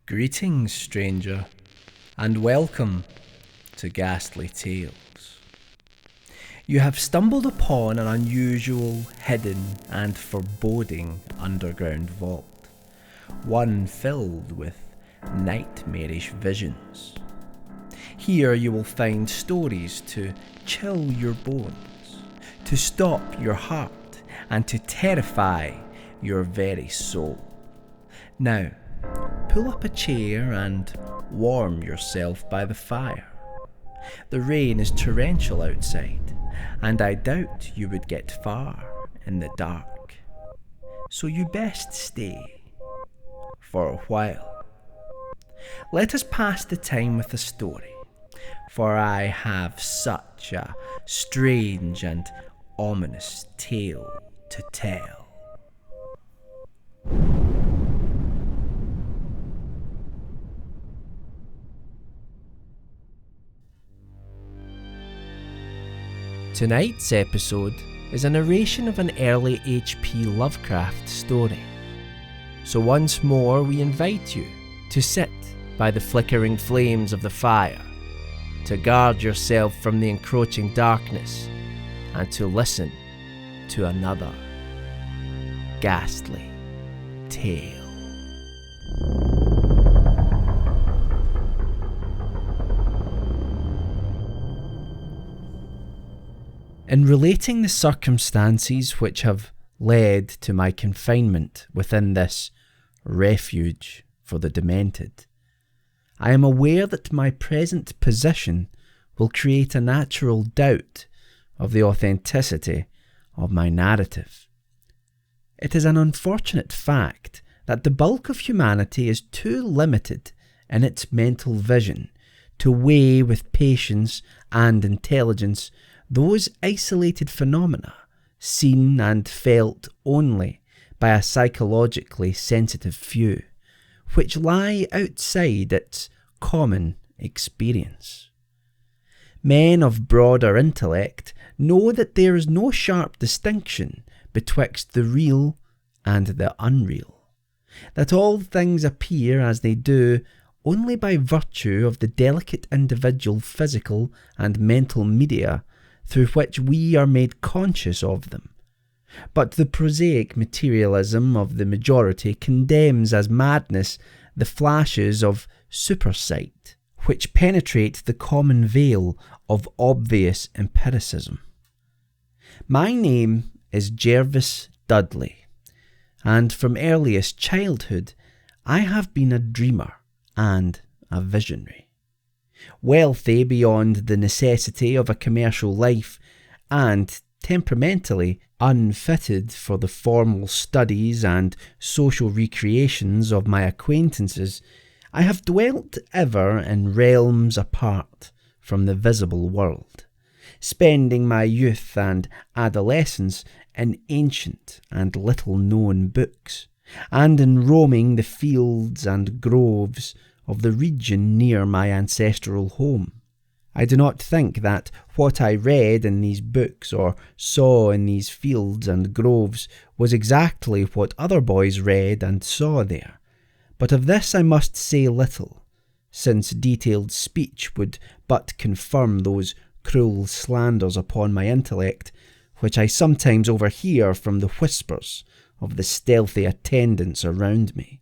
Greetings, stranger, and welcome to Ghastly Tales. You have stumbled upon an unusual, hidden, and foreboding underground vault, one filled with nightmarish visions. Here you will find stories to chill your bones, to stop your heart, and to terrify your very soul. Now, pull up a chair and warm yourself by the fire. The rain is torrential outside, and I doubt you would get far in the dark. So you best stay for a while. Let us pass the time with a story, for I have such a strange and ominous tale to tell. Tonight's episode is a narration of an early H.P. Lovecraft story. So once more we invite you to sit by the flickering flames of the fire, to guard yourself from the encroaching darkness, and to listen to another ghastly tale. In relating the circumstances which have led to my confinement within this refuge for the demented, I am aware that my present position will create a natural doubt of the authenticity of my narrative. It is an unfortunate fact that the bulk of humanity is too limited in its mental vision to weigh with patience and intelligence those isolated phenomena seen and felt only by a psychologically sensitive few, which lie outside its common experience. Men of broader intellect know that there is no sharp distinction betwixt the real and the unreal, that all things appear as they do only by virtue of the delicate individual physical and mental media through which we are made conscious of them. But the prosaic materialism of the majority condemns as madness the flashes of supersight, which penetrate the common veil of obvious empiricism. My name is Jervis Dudley, and from earliest childhood I have been a dreamer and a visionary. Wealthy beyond the necessity of a commercial life, and temperamentally unfitted for the formal studies and social recreations of my acquaintances, I have dwelt ever in realms apart from the visible world, spending my youth and adolescence in ancient and little-known books, and in roaming the fields and groves of the region near my ancestral home. I do not think that what I read in these books or saw in these fields and groves was exactly what other boys read and saw there, but of this I must say little, since detailed speech would but confirm those cruel slanders upon my intellect which I sometimes overhear from the whispers of the stealthy attendants around me.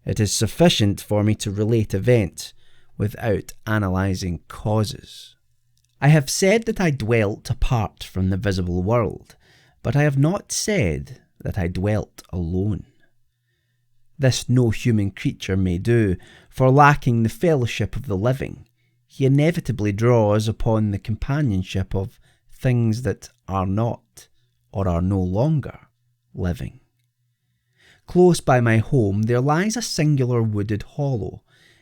It is sufficient for me to relate events without analysing causes. I have said that I dwelt apart from the visible world, but I have not said that I dwelt alone. This no human creature may do, for lacking the fellowship of the living, he inevitably draws upon the companionship of things that are not, or are no longer, living. Close by my home there lies a singular wooded hollow,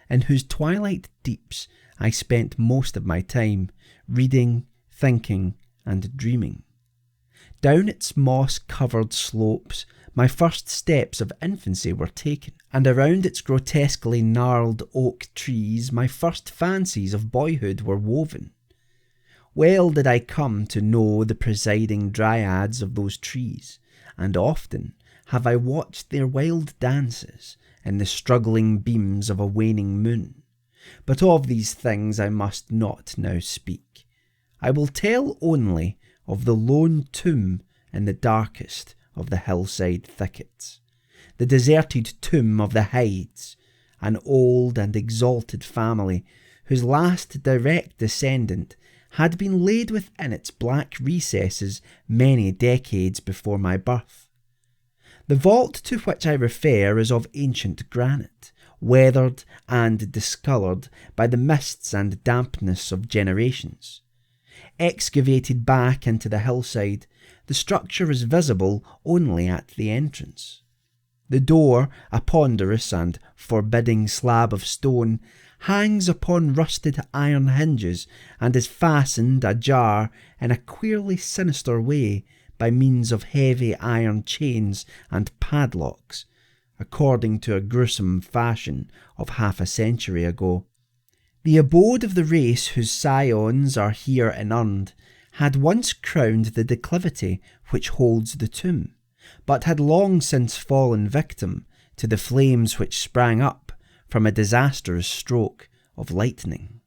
in whose twilight deeps I spent most of my time, reading, thinking, and dreaming. Down its moss-covered slopes my first steps of infancy were taken, and around its grotesquely gnarled oak trees my first fancies of boyhood were woven. Well did I come to know the presiding dryads of those trees, and often have I watched their wild dances in the struggling beams of a waning moon. But of these things I must not now speak. I will tell only of the lone tomb in the darkest of the hillside thickets, the deserted tomb of the Hydes, an old and exalted family whose last direct descendant had been laid within its black recesses many decades before my birth. The vault to which I refer is of ancient granite, weathered and discoloured by the mists and dampness of generations. Excavated back into the hillside, the structure is visible only at the entrance. The door, a ponderous and forbidding slab of stone, hangs upon rusted iron hinges and is fastened ajar in a queerly sinister way by means of heavy iron chains and padlocks, according to a gruesome fashion of half a century ago. The abode of the race whose scions are here inurned had once crowned the declivity which holds the tomb, but had long since fallen victim to the flames which sprang up from a disastrous stroke of lightning.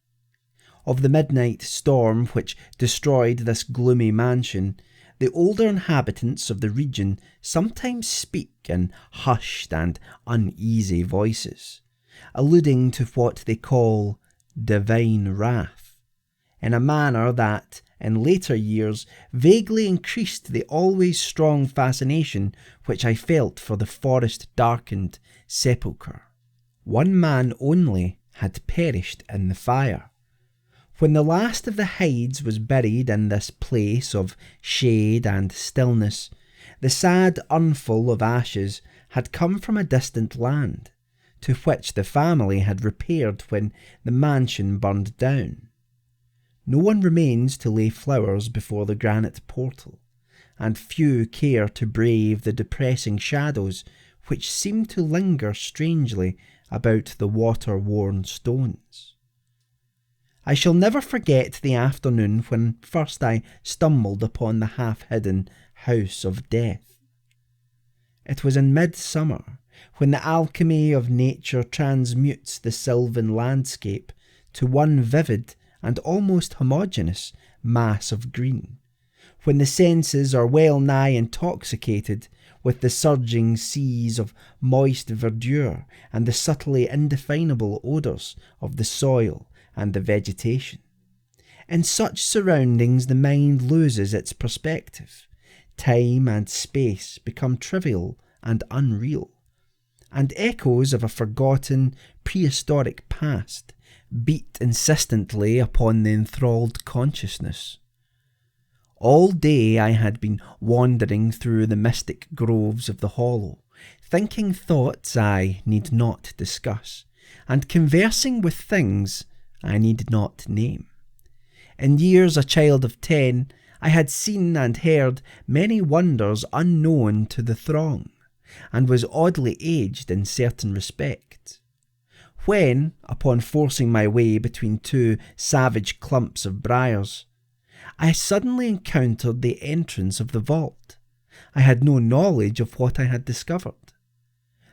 Of the midnight storm which destroyed this gloomy mansion, the older inhabitants of the region sometimes speak in hushed and uneasy voices, alluding to what they call divine wrath, in a manner that, in later years, vaguely increased the always strong fascination which I felt for the forest-darkened sepulchre. One man only had perished in the fire. When the last of the Hydes was buried in this place of shade and stillness, the sad urnful of ashes had come from a distant land, to which the family had repaired when the mansion burned down. No one remains to lay flowers before the granite portal, and few care to brave the depressing shadows which seem to linger strangely about the water-worn stones. I shall never forget the afternoon when first I stumbled upon the half-hidden house of death. It was in midsummer, when the alchemy of nature transmutes the sylvan landscape to one vivid and almost homogeneous mass of green, when the senses are well nigh intoxicated with the surging seas of moist verdure and the subtly indefinable odours of the soil and the vegetation. In such surroundings the mind loses its perspective. Time and space become trivial and unreal, and echoes of a forgotten prehistoric past beat insistently upon the enthralled consciousness. All day I had been wandering through the mystic groves of the hollow, thinking thoughts I need not discuss, and conversing with things I need not name. In years a child of 10, I had seen and heard many wonders unknown to the throng, and was oddly aged in certain respects. When, upon forcing my way between two savage clumps of briars, I suddenly encountered the entrance of the vault, I had no knowledge of what I had discovered.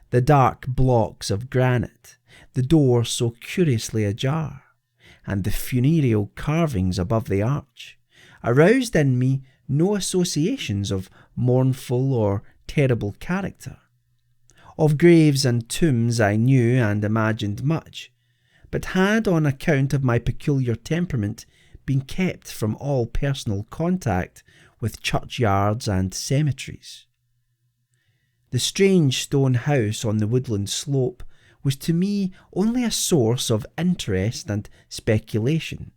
The dark blocks of granite, the door so curiously ajar, and the funereal carvings above the arch, aroused in me no associations of mournful or terrible character. Of graves and tombs I knew and imagined much, but had, on account of my peculiar temperament, been kept from all personal contact with churchyards and cemeteries. The strange stone house on the woodland slope was to me only a source of interest and speculation,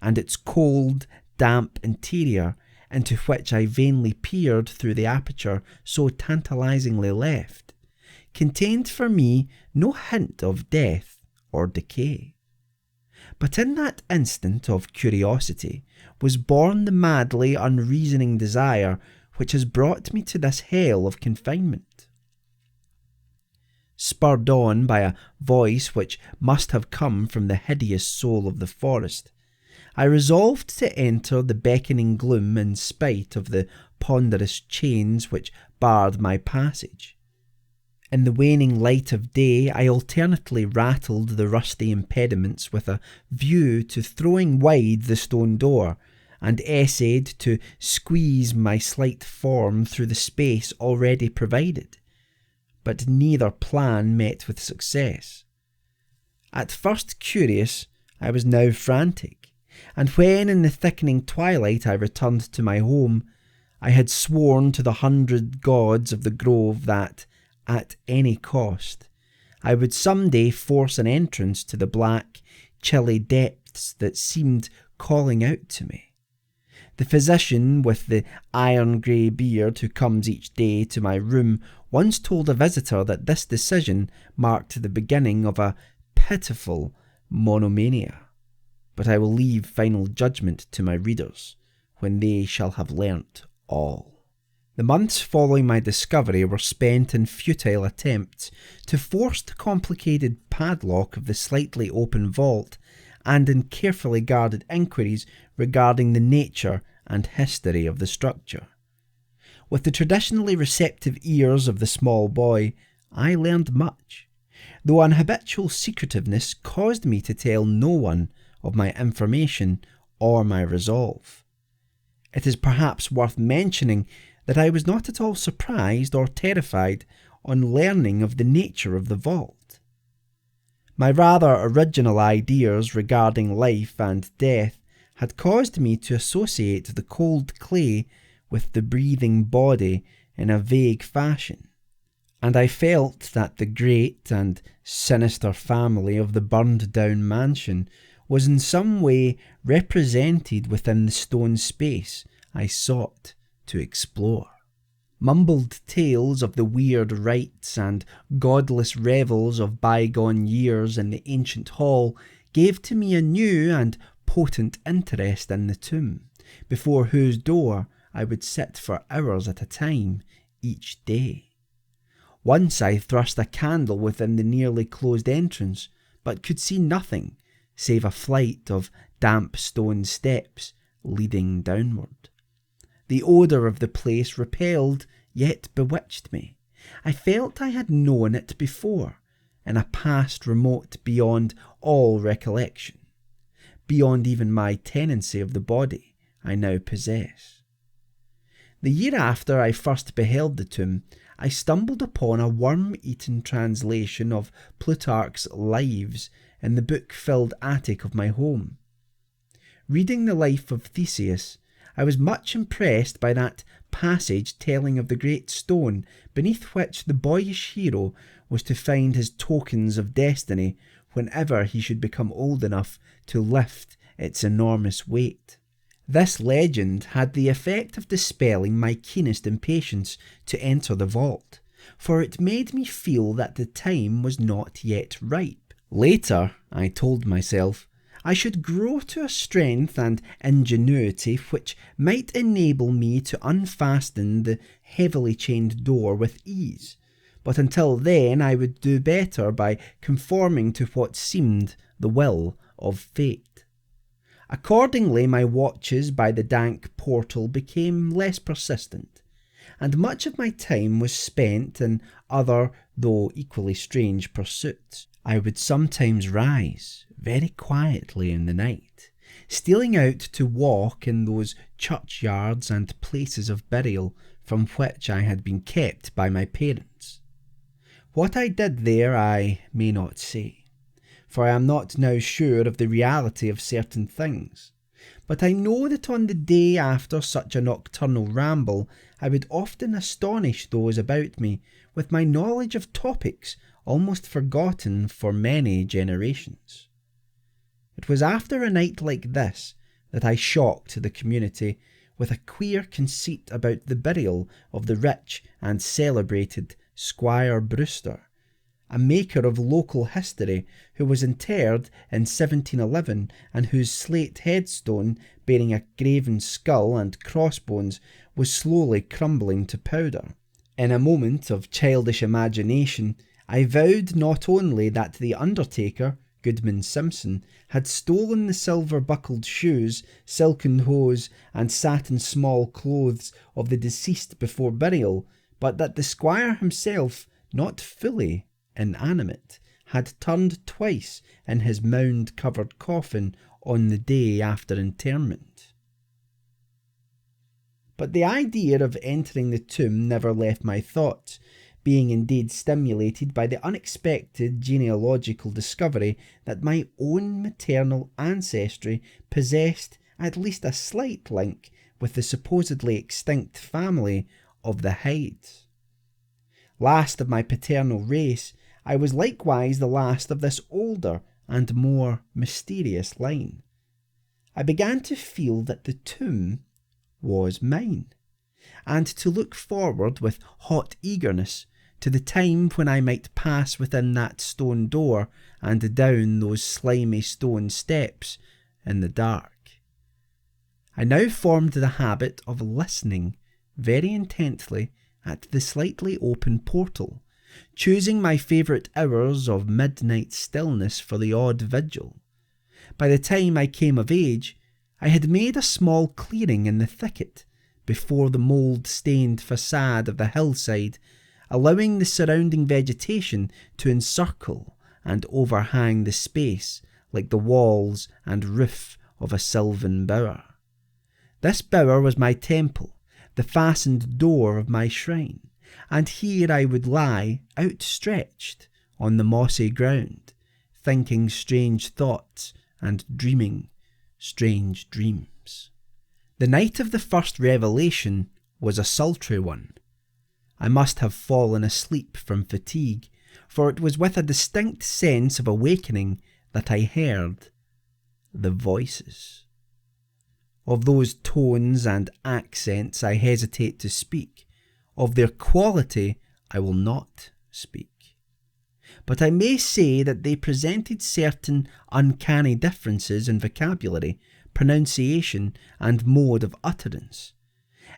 and its cold, damp interior, into which I vainly peered through the aperture so tantalizingly left, contained for me no hint of death or decay. But in that instant of curiosity was born the madly unreasoning desire which has brought me to this hell of confinement. Spurred on by a voice which must have come from the hideous soul of the forest, I resolved to enter the beckoning gloom in spite of the ponderous chains which barred my passage. In the waning light of day, I alternately rattled the rusty impediments with a view to throwing wide the stone door, and essayed to squeeze my slight form through the space already provided. But neither plan met with success. At first curious, I was now frantic, and when in the thickening twilight I returned to my home, I had sworn to the 100 gods of the grove that, at any cost, I would some day force an entrance to the black, chilly depths that seemed calling out to me. The physician with the iron-grey beard who comes each day to my room once told a visitor that this decision marked the beginning of a pitiful monomania. But I will leave final judgment to my readers when they shall have learnt all. The months following my discovery were spent in futile attempts to force the complicated padlock of the slightly open vault, and in carefully guarded inquiries regarding the nature and history of the structure. With the traditionally receptive ears of the small boy, I learned much, though an habitual secretiveness caused me to tell no one of my information or my resolve. It is perhaps worth mentioning that I was not at all surprised or terrified on learning of the nature of the vault. My rather original ideas regarding life and death had caused me to associate the cold clay with the breathing body in a vague fashion, and I felt that the great and sinister family of the burned-down mansion was in some way represented within the stone space I sought to explore. Mumbled tales of the weird rites and godless revels of bygone years in the ancient hall gave to me a new and potent interest in the tomb, before whose door I would sit for hours at a time each day. Once I thrust a candle within the nearly closed entrance, but could see nothing save a flight of damp stone steps leading downward. The odour of the place repelled yet bewitched me. I felt I had known it before, in a past remote beyond all recollection, beyond even my tenancy of the body I now possess. The year after I first beheld the tomb, I stumbled upon a worm-eaten translation of Plutarch's Lives in the book-filled attic of my home. Reading the life of Theseus, I was much impressed by that passage telling of the great stone beneath which the boyish hero was to find his tokens of destiny whenever he should become old enough to lift its enormous weight. This legend had the effect of dispelling my keenest impatience to enter the vault, for it made me feel that the time was not yet ripe. Later, I told myself, I should grow to a strength and ingenuity which might enable me to unfasten the heavily chained door with ease, but until then I would do better by conforming to what seemed the will of fate. Accordingly, my watches by the dank portal became less persistent, and much of my time was spent in other, though equally strange, pursuits. I would sometimes rise very quietly in the night, stealing out to walk in those churchyards and places of burial from which I had been kept by my parents. What I did there I may not say, for I am not now sure of the reality of certain things, but I know that on the day after such a nocturnal ramble I would often astonish those about me with my knowledge of topics almost forgotten for many generations. It was after a night like this that I shocked the community with a queer conceit about the burial of the rich and celebrated Squire Brewster, a maker of local history who was interred in 1711 and whose slate headstone bearing a graven skull and crossbones was slowly crumbling to powder. In a moment of childish imagination, I vowed not only that the undertaker, Goodman Simpson, had stolen the silver-buckled shoes, silken hose, and satin small clothes of the deceased before burial, but that the squire himself, not fully inanimate, had turned twice in his mound-covered coffin on the day after interment. But the idea of entering the tomb never left my thoughts, being indeed stimulated by the unexpected genealogical discovery that my own maternal ancestry possessed at least a slight link with the supposedly extinct family of the Hydes. Last of my paternal race, I was likewise the last of this older and more mysterious line. I began to feel that the tomb was mine, and to look forward with hot eagerness to the time when I might pass within that stone door and down those slimy stone steps in the dark. I now formed the habit of listening very intently at the slightly open portal, choosing my favourite hours of midnight stillness for the odd vigil. By the time I came of age, I had made a small clearing in the thicket before the mould-stained facade of the hillside, allowing the surrounding vegetation to encircle and overhang the space like the walls and roof of a sylvan bower. This bower was my temple, the fastened door of my shrine, and here I would lie outstretched on the mossy ground, thinking strange thoughts and dreaming strange dreams. The night of the first revelation was a sultry one. I must have fallen asleep from fatigue, for it was with a distinct sense of awakening that I heard the voices. Of those tones and accents I hesitate to speak, of their quality I will not speak. But I may say that they presented certain uncanny differences in vocabulary, pronunciation, and mode of utterance.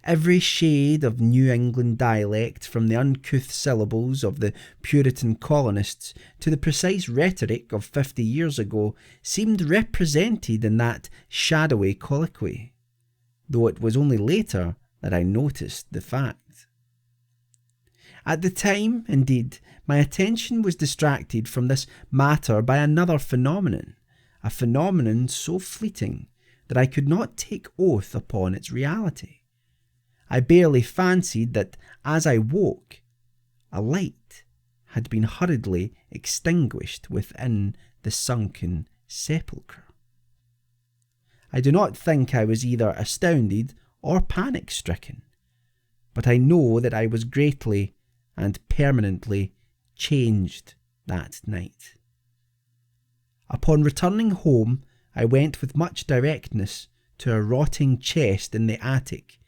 Every shade of New England dialect, from the uncouth syllables of the Puritan colonists to the precise rhetoric of 50 years ago, seemed represented in that shadowy colloquy, though it was only later that I noticed the fact. At the time, indeed, my attention was distracted from this matter by another phenomenon, a phenomenon so fleeting that I could not take oath upon its reality. I barely fancied that as I woke, a light had been hurriedly extinguished within the sunken sepulchre. I do not think I was either astounded or panic-stricken, but I know that I was greatly and permanently changed that night. Upon returning home, I went with much directness to a rotting chest in the attic,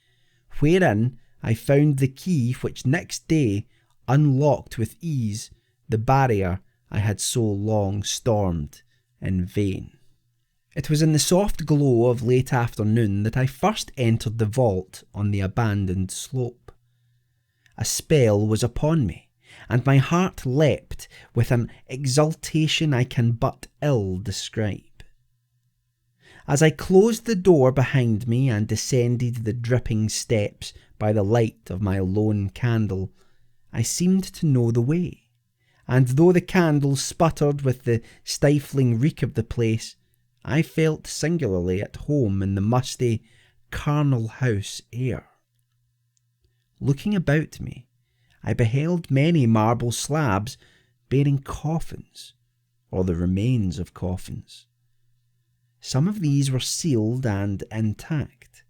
wherein I found the key which next day unlocked with ease the barrier I had so long stormed in vain. It was in the soft glow of late afternoon that I first entered the vault on the abandoned slope. A spell was upon me, and my heart leapt with an exultation I can but ill describe. As I closed the door behind me and descended the dripping steps by the light of my lone candle, I seemed to know the way, and though the candle sputtered with the stifling reek of the place, I felt singularly at home in the musty, charnel house air. Looking about me, I beheld many marble slabs bearing coffins, or the remains of coffins. Some of these were sealed and intact,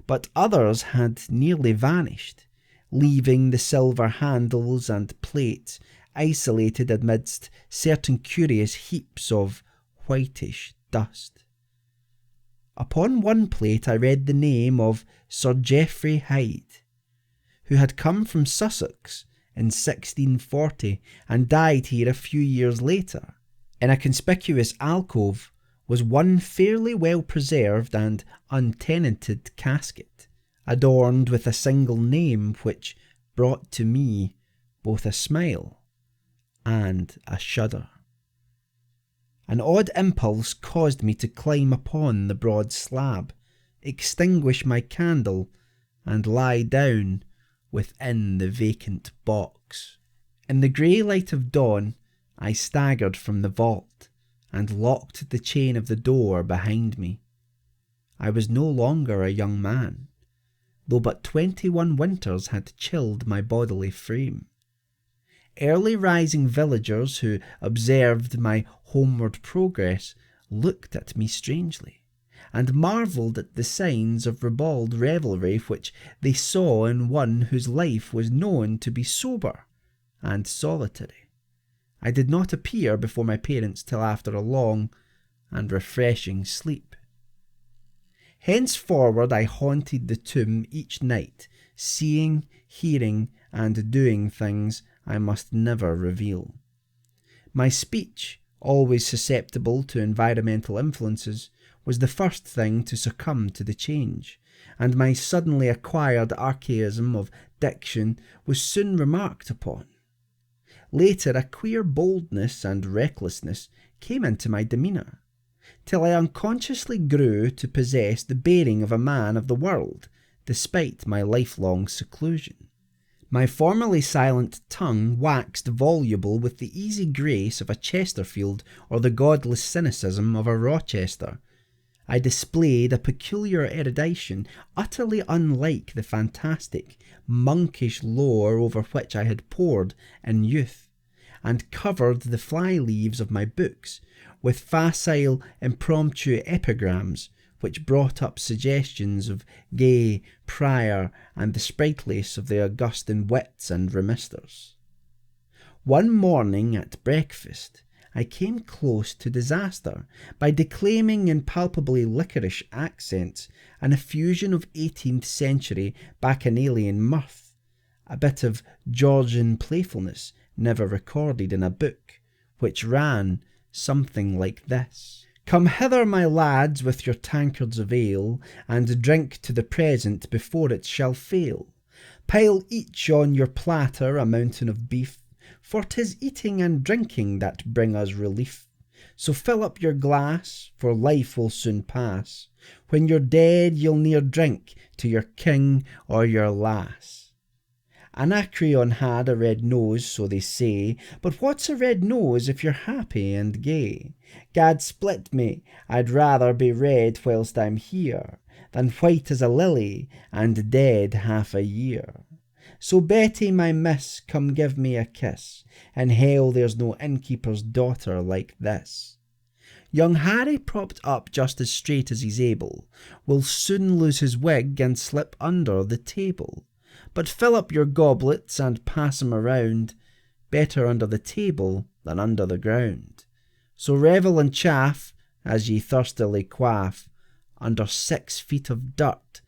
but others had nearly vanished, leaving the silver handles and plates isolated amidst certain curious heaps of whitish dust. Upon one plate I read the name of Sir Geoffrey Hyde, who had come from Sussex in 1640 and died here a few years later. In a conspicuous alcove was one fairly well preserved and untenanted casket, adorned with a single name which brought to me both a smile and a shudder. An odd impulse caused me to climb upon the broad slab, extinguish my candle, and lie down within the vacant box. In the grey light of dawn, I staggered from the vault and locked the chain of the door behind me. I was no longer a young man, though but 21 winters had chilled my bodily frame. Early rising villagers who observed my homeward progress looked at me strangely, and marvelled at the signs of ribald revelry which they saw in one whose life was known to be sober and solitary. I did not appear before my parents till after a long and refreshing sleep. Henceforward I haunted the tomb each night, seeing, hearing, and doing things I must never reveal. My speech, always susceptible to environmental influences, was the first thing to succumb to the change, and my suddenly acquired archaism of diction was soon remarked upon. Later, a queer boldness and recklessness came into my demeanour, till I unconsciously grew to possess the bearing of a man of the world, despite my lifelong seclusion. My formerly silent tongue waxed voluble with the easy grace of a Chesterfield or the godless cynicism of a Rochester. I displayed a peculiar erudition utterly unlike the fantastic, monkish lore over which I had pored in youth, and covered the fly-leaves of my books with facile, impromptu epigrams which brought up suggestions of Gay, Prior, and the sprightliest of the Augustan wits and remisters. One morning at breakfast, I came close to disaster by declaiming in palpably liquorish accents an effusion of 18th century bacchanalian mirth, a bit of Georgian playfulness never recorded in a book, which ran something like this. Come hither, my lads, with your tankards of ale, and drink to the present before it shall fail. Pile each on your platter a mountain of beef, for 'tis eating and drinking that bring us relief. So fill up your glass, for life will soon pass. When you're dead, you'll ne'er drink to your king or your lass. Anacreon had a red nose, so they say, but what's a red nose if you're happy and gay? Gad split me, I'd rather be red whilst I'm here, than white as a lily and dead half a year. So Betty, my miss, come give me a kiss. In hell there's no innkeeper's daughter like this. Young Harry, propped up just as straight as he's able, will soon lose his wig and slip under the table. But fill up your goblets and pass 'em around, better under the table than under the ground. So revel and chaff, as ye thirstily quaff, under 6 feet of dirt,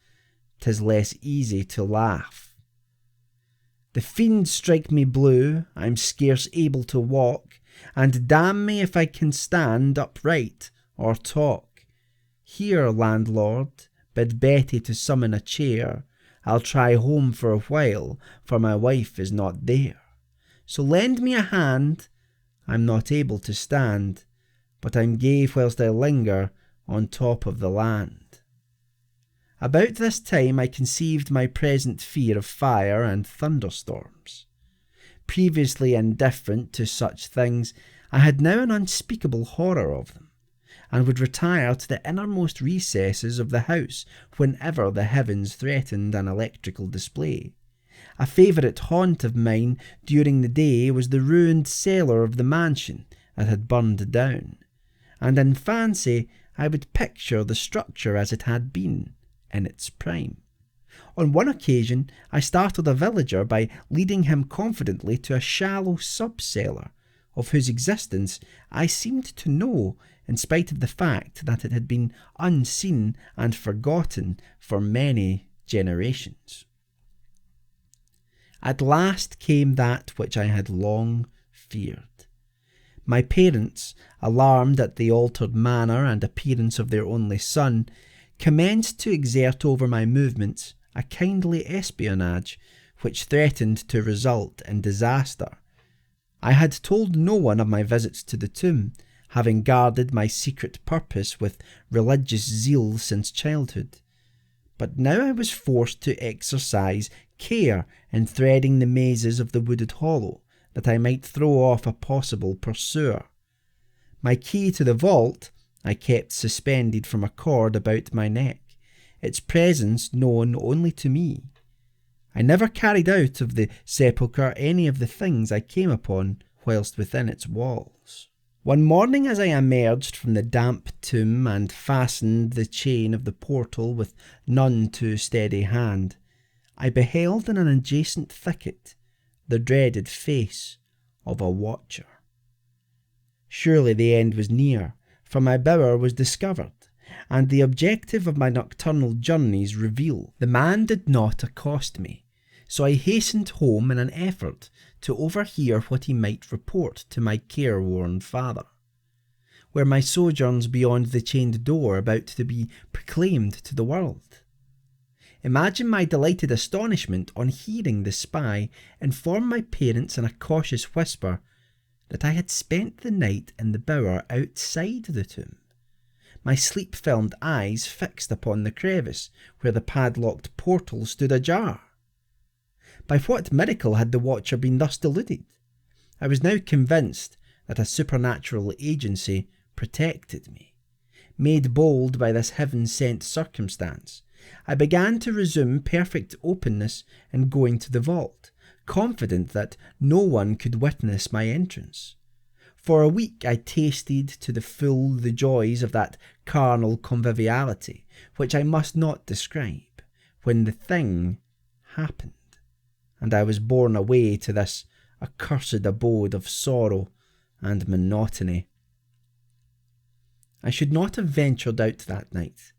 'tis less easy to laugh. The fiends strike me blue, I'm scarce able to walk, and damn me if I can stand upright or talk. Here, landlord, bid Betty to summon a chair, I'll try home for a while, for my wife is not there. So lend me a hand, I'm not able to stand, but I'm gay whilst I linger on top of the land. About this time I conceived my present fear of fire and thunderstorms. Previously indifferent to such things, I had now an unspeakable horror of them, and would retire to the innermost recesses of the house whenever the heavens threatened an electrical display. A favourite haunt of mine during the day was the ruined cellar of the mansion that had burned down, and in fancy I would picture the structure as it had been in its prime. On one occasion I startled a villager by leading him confidently to a shallow sub-cellar, of whose existence I seemed to know, in spite of the fact that it had been unseen and forgotten for many generations. At last came that which I had long feared. My parents, alarmed at the altered manner and appearance of their only son, commenced to exert over my movements a kindly espionage which threatened to result in disaster. I had told no one of my visits to the tomb, having guarded my secret purpose with religious zeal since childhood. But now I was forced to exercise care in threading the mazes of the wooded hollow, that I might throw off a possible pursuer. My key to the vault I kept suspended from a cord about my neck, its presence known only to me. I never carried out of the sepulchre any of the things I came upon whilst within its walls. One morning, as I emerged from the damp tomb and fastened the chain of the portal with none too steady hand, I beheld in an adjacent thicket the dreaded face of a watcher. Surely the end was near, for my bower was discovered, and the objective of my nocturnal journeys revealed. The man did not accost me, so I hastened home in an effort to overhear what he might report to my careworn father. Were my sojourns beyond the chained door about to be proclaimed to the world? Imagine my delighted astonishment on hearing the spy inform my parents in a cautious whisper that I had spent the night in the bower outside the tomb, my sleep-filmed eyes fixed upon the crevice where the padlocked portal stood ajar. By what miracle had the watcher been thus deluded? I was now convinced that a supernatural agency protected me. Made bold by this heaven-sent circumstance, I began to resume perfect openness in going to the vault, confident that no one could witness my entrance. For a week I tasted to the full the joys of that carnal conviviality which I must not describe, when the thing happened, and I was borne away to this accursed abode of sorrow and monotony. I should not have ventured out that night,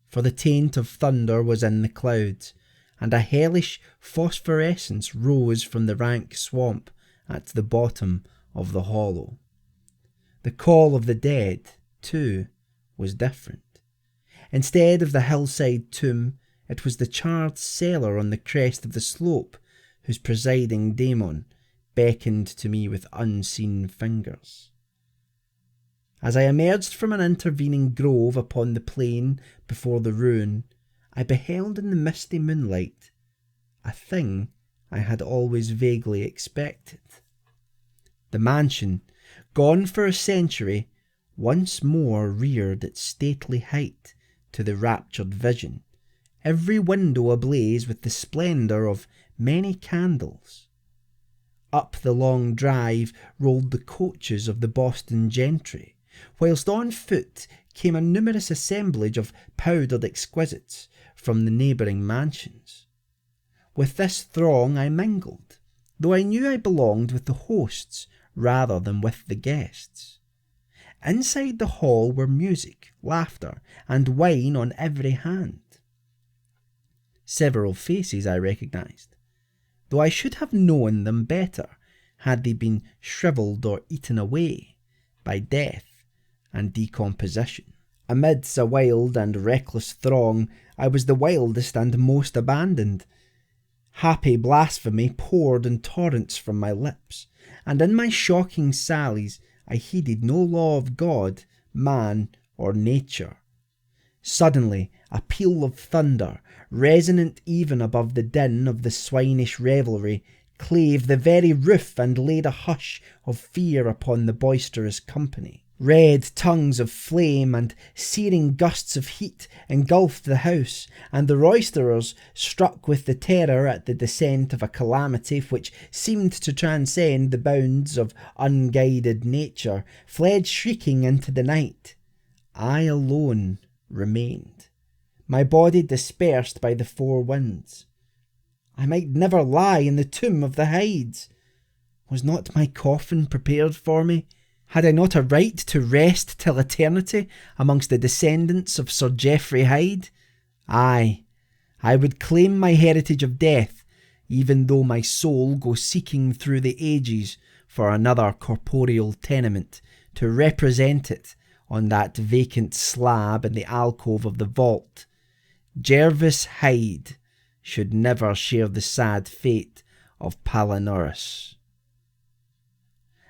for the taint of thunder was in the clouds, and a hellish phosphorescence rose from the rank swamp at the bottom of the hollow. The call of the dead, too, was different. Instead of the hillside tomb, it was the charred cellar on the crest of the slope whose presiding daemon beckoned to me with unseen fingers. As I emerged from an intervening grove upon the plain before the ruin, I beheld in the misty moonlight a thing I had always vaguely expected. The mansion, gone for a century, once more reared its stately height to the raptured vision, every window ablaze with the splendour of many candles. Up the long drive rolled the coaches of the Boston gentry, whilst on foot came a numerous assemblage of powdered exquisites from the neighbouring mansions. With this throng I mingled, though I knew I belonged with the hosts rather than with the guests. Inside the hall were music, laughter, and wine on every hand. Several faces I recognised, though I should have known them better had they been shrivelled or eaten away by death and decomposition. Amidst a wild and reckless throng, I was the wildest and most abandoned. Happy blasphemy poured in torrents from my lips, and in my shocking sallies I heeded no law of God, man, or nature. Suddenly, a peal of thunder, resonant even above the din of the swinish revelry, clave the very roof and laid a hush of fear upon the boisterous company. Red tongues of flame and searing gusts of heat engulfed the house, and the roisterers, struck with the terror at the descent of a calamity which seemed to transcend the bounds of unguided nature, fled shrieking into the night. I alone remained, my body dispersed by the four winds. I might never lie in the tomb of the Hydes. Was not my coffin prepared for me? Had I not a right to rest till eternity amongst the descendants of Sir Geoffrey Hyde? Aye, I would claim my heritage of death, even though my soul go seeking through the ages for another corporeal tenement to represent it on that vacant slab in the alcove of the vault. Jervis Hyde should never share the sad fate of Palinurus.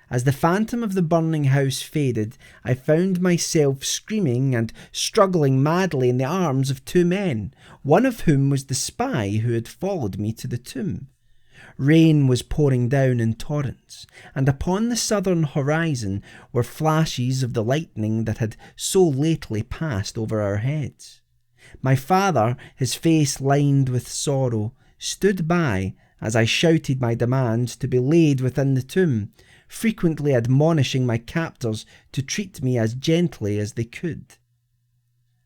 As the phantom of the burning house faded, I found myself screaming and struggling madly in the arms of two men, one of whom was the spy who had followed me to the tomb. Rain was pouring down in torrents, and upon the southern horizon were flashes of the lightning that had so lately passed over our heads. My father, his face lined with sorrow, stood by as I shouted my demands to be laid within the tomb, frequently admonishing my captors to treat me as gently as they could.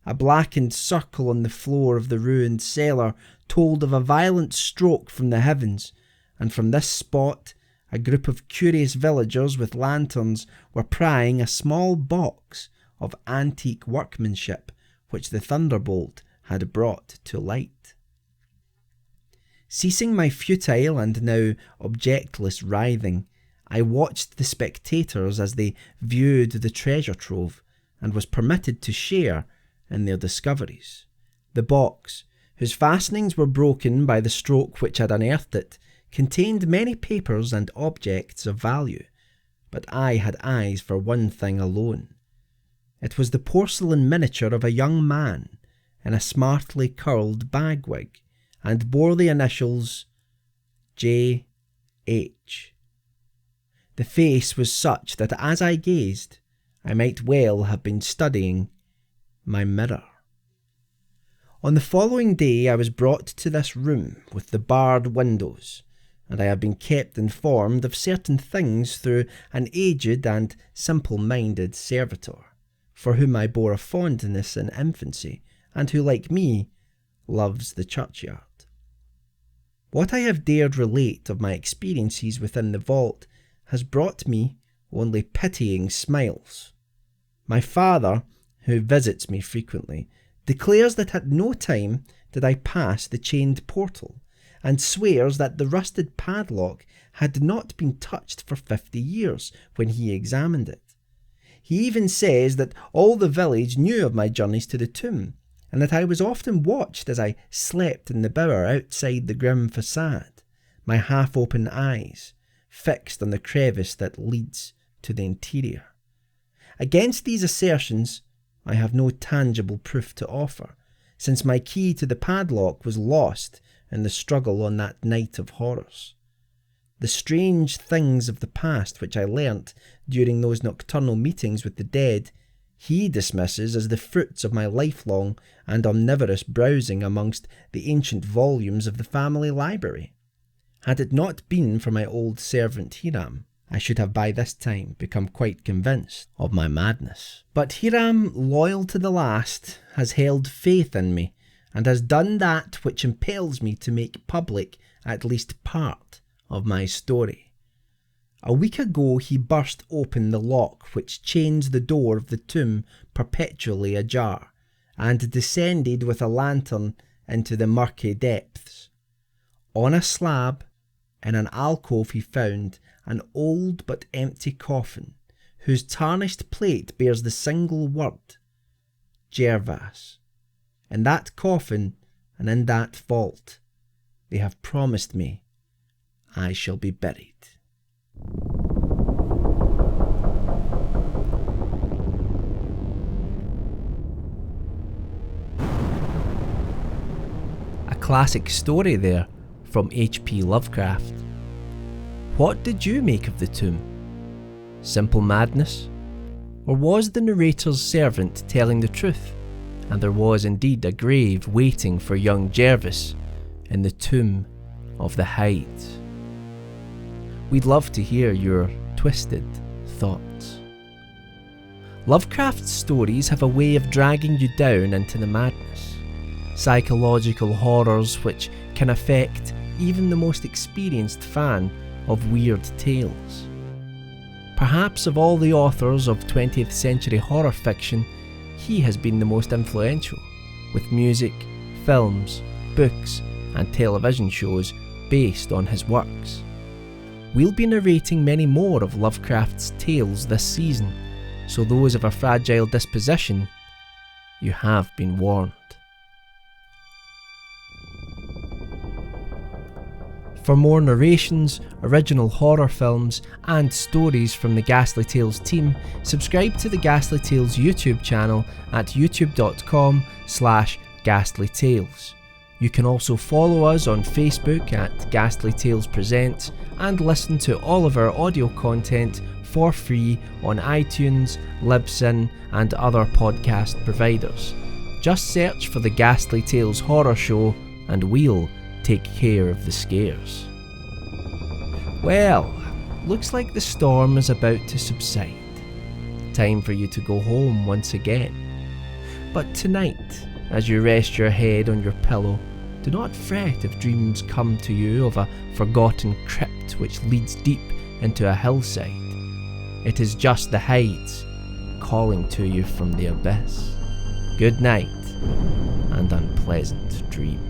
A blackened circle on the floor of the ruined cellar told of a violent stroke from the heavens, and from this spot a group of curious villagers with lanterns were prying a small box of antique workmanship which the thunderbolt had brought to light. Ceasing my futile and now objectless writhing, I watched the spectators as they viewed the treasure trove, and was permitted to share in their discoveries. The box, whose fastenings were broken by the stroke which had unearthed it, contained many papers and objects of value, but I had eyes for one thing alone. It was the porcelain miniature of a young man in a smartly curled bagwig, and bore the initials J.H. The face was such that as I gazed, I might well have been studying my mirror. On the following day I was brought to this room with the barred windows, and I have been kept informed of certain things through an aged and simple-minded servitor, for whom I bore a fondness in infancy, and who, like me, loves the churchyard. What I have dared relate of my experiences within the vault has brought me only pitying smiles. My father, who visits me frequently, declares that at no time did I pass the chained portal, and swears that the rusted padlock had not been touched for 50 years when he examined it. He even says that all the village knew of my journeys to the tomb, and that I was often watched as I slept in the bower outside the grim facade, my half-open eyes fixed on the crevice that leads to the interior. Against these assertions, I have no tangible proof to offer, since my key to the padlock was lost in the struggle on that night of horrors. The strange things of the past which I learnt during those nocturnal meetings with the dead, he dismisses as the fruits of my lifelong and omnivorous browsing amongst the ancient volumes of the family library. Had it not been for my old servant Hiram, I should have by this time become quite convinced of my madness. But Hiram, loyal to the last, has held faith in me, and has done that which impels me to make public at least part of my story. A week ago he burst open the lock which chains the door of the tomb perpetually ajar, and descended with a lantern into the murky depths. On a slab, in an alcove, he found an old but empty coffin, whose tarnished plate bears the single word, Gervas. In that coffin and in that vault, they have promised me I shall be buried. A classic story there from H.P. Lovecraft. What did you make of the tomb? Simple madness? Or was the narrator's servant telling the truth, and there was indeed a grave waiting for young Jervis in the tomb of the Hydes? We'd love to hear your twisted thoughts. Lovecraft's stories have a way of dragging you down into the madness, psychological horrors which can affect even the most experienced fan of weird tales. Perhaps of all the authors of 20th century horror fiction, he has been the most influential, with music, films, books and television shows based on his works. We'll be narrating many more of Lovecraft's tales this season, so those of a fragile disposition, you have been warned. For more narrations, original horror films, and stories from the Ghastly Tales team, subscribe to the Ghastly Tales YouTube channel at youtube.com/ghastlytales. You can also follow us on Facebook at Ghastly Tales Presents and listen to all of our audio content for free on iTunes, Libsyn, and other podcast providers. Just search for the Ghastly Tales Horror Show and we'll take care of the scares. Well, looks like the storm is about to subside. Time for you to go home once again. But tonight, as you rest your head on your pillow, do not fret if dreams come to you of a forgotten crypt which leads deep into a hillside. It is just the heights calling to you from the abyss. Good night and unpleasant dreams.